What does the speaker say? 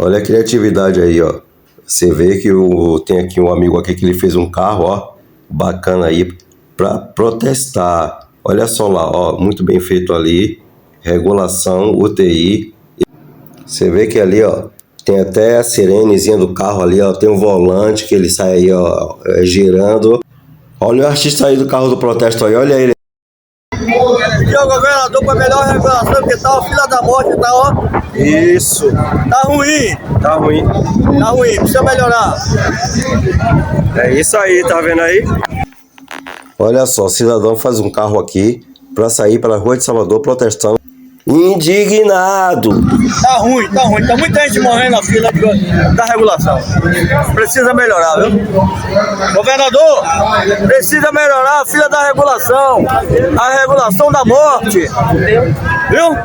Olha a criatividade aí, ó. Você vê que tem aqui um amigo aqui que ele fez um carro, ó, bacana aí, para protestar. Olha só lá, ó, muito bem feito ali. Regulação, UTI. Você vê que ali, ó, tem até a sirenezinha do carro ali, ó. Tem um volante que ele sai aí, ó, girando. Olha o artista aí do carro do protesto aí, olha ele. Pedir ao governador para melhor regulação, porque tá uma fila da morte, tá, ó. Isso. Tá ruim. Tá ruim. Tá ruim, precisa melhorar. É isso aí, tá vendo aí? Olha só, o cidadão faz um carro aqui para sair pela rua de Salvador protestando. Indignado. Tá ruim. Tá muita gente morrendo na fila da regulação. Precisa melhorar, viu? Governador, precisa melhorar a fila da regulação. A regulação da morte. Viu?